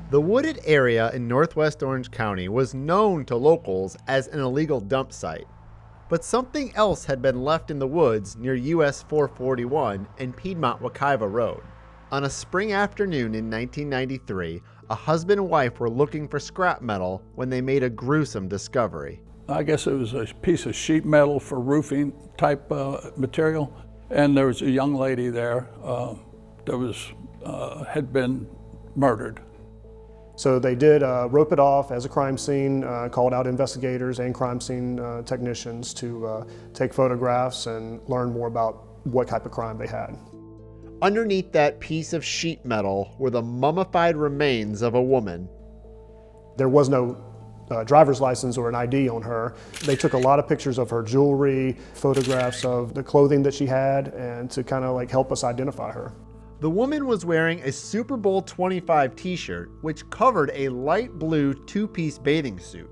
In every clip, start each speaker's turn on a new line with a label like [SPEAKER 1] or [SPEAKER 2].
[SPEAKER 1] The wooded area in northwest Orange County was known to locals as an illegal dump site, but something else had been left in the woods near US 441 and Piedmont-Wekiva Road. On a spring afternoon in 1993, a husband and wife were looking for scrap metal when they made a gruesome discovery.
[SPEAKER 2] I guess it was a piece of sheet metal for roofing type material, and there was a young lady there that had been murdered.
[SPEAKER 3] So they did rope it off as a crime scene, called out investigators and crime scene technicians to take photographs and learn more about what type of crime they had.
[SPEAKER 1] Underneath that piece of sheet metal were the mummified remains of a woman.
[SPEAKER 3] There was no driver's license or an ID on her. They took a lot of pictures of her jewelry, photographs of the clothing that she had, and to kind of like help us identify her.
[SPEAKER 1] The woman was wearing a Super Bowl 25 t-shirt, which covered a light blue two-piece bathing suit.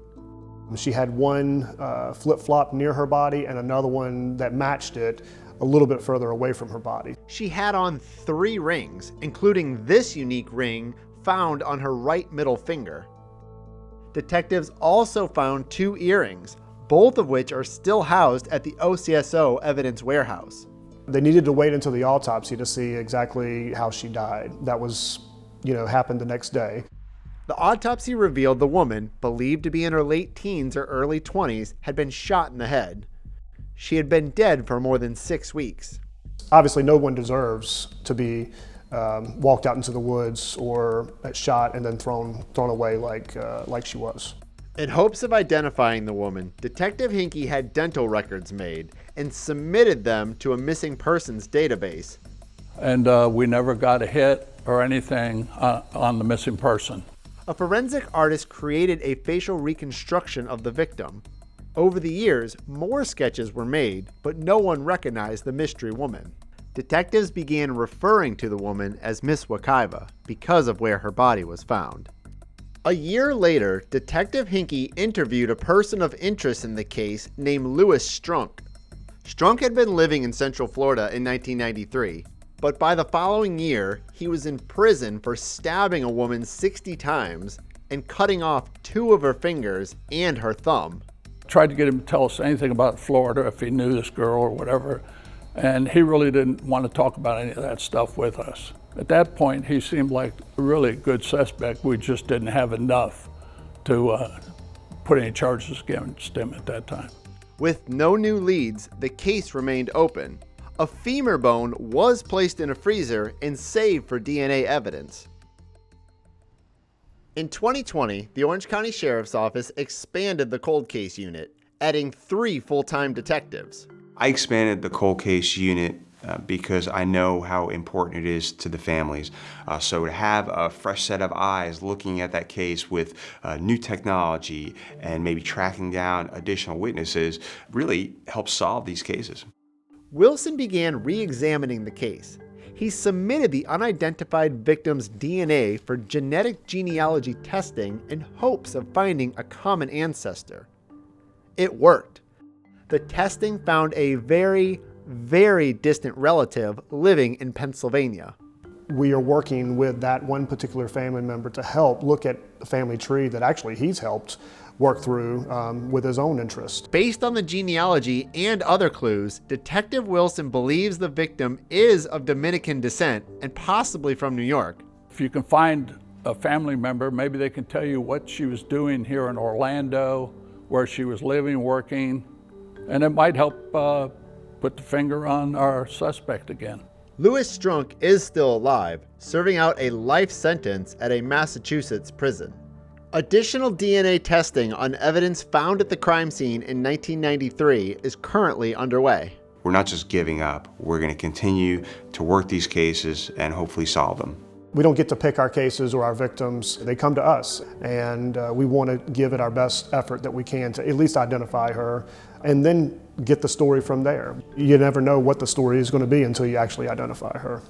[SPEAKER 3] She had one flip-flop near her body and another one that matched it a little bit further away from her body.
[SPEAKER 1] She had on 3 rings, including this unique ring found on her right middle finger. Detectives also found 2 earrings, both of which are still housed at the OCSO evidence warehouse.
[SPEAKER 3] They needed to wait until the autopsy to see exactly how she died. That was, happened the next day.
[SPEAKER 1] The autopsy revealed the woman, believed to be in her late teens or early 20s, had been shot in the head. She had been dead for more than 6 weeks.
[SPEAKER 3] Obviously, no one deserves to be walked out into the woods or shot and then thrown away like she was.
[SPEAKER 1] In hopes of identifying the woman, Detective Hinkey had dental records made and submitted them to a missing persons database.
[SPEAKER 2] And we never got a hit or anything on the missing person.
[SPEAKER 1] A forensic artist created a facial reconstruction of the victim. Over the years, more sketches were made, but no one recognized the mystery woman. Detectives began referring to the woman as Miss Wekiva because of where her body was found. A year later, Detective Hinkey interviewed a person of interest in the case named Louis Strunk. Strunk had been living in Central Florida in 1993, but by the following year, he was in prison for stabbing a woman 60 times and cutting off 2 of her fingers and her thumb.
[SPEAKER 2] Tried to get him to tell us anything about Florida, if he knew this girl or whatever, and he really didn't want to talk about any of that stuff with us. At that point, he seemed like a really good suspect. We just didn't have enough to put any charges against him at that time.
[SPEAKER 1] With no new leads, the case remained open. A femur bone was placed in a freezer and saved for DNA evidence. In 2020, the Orange County Sheriff's Office expanded the cold case unit, adding 3 full-time detectives.
[SPEAKER 4] I expanded the cold case unit because I know how important it is to the families. So to have a fresh set of eyes looking at that case with new technology and maybe tracking down additional witnesses really helps solve these cases.
[SPEAKER 1] Wilson began re-examining the case. He submitted the unidentified victim's DNA for genetic genealogy testing in hopes of finding a common ancestor. It worked. The testing found a very, very distant relative living in Pennsylvania.
[SPEAKER 3] We are working with that one particular family member to help look at the family tree that actually he's helped work through with his own interest.
[SPEAKER 1] Based on the genealogy and other clues, Detective Wilson believes the victim is of Dominican descent and possibly from New York.
[SPEAKER 2] If you can find a family member, maybe they can tell you what she was doing here in Orlando, where she was living, working, and it might help put the finger on our suspect again.
[SPEAKER 1] Louis Strunk is still alive, serving out a life sentence at a Massachusetts prison. Additional DNA testing on evidence found at the crime scene in 1993 is currently underway.
[SPEAKER 4] We're not just giving up. We're going to continue to work these cases and hopefully solve them.
[SPEAKER 3] We don't get to pick our cases or our victims. They come to us, and we want to give it our best effort that we can to at least identify her and then get the story from there. You never know what the story is going to be until you actually identify her.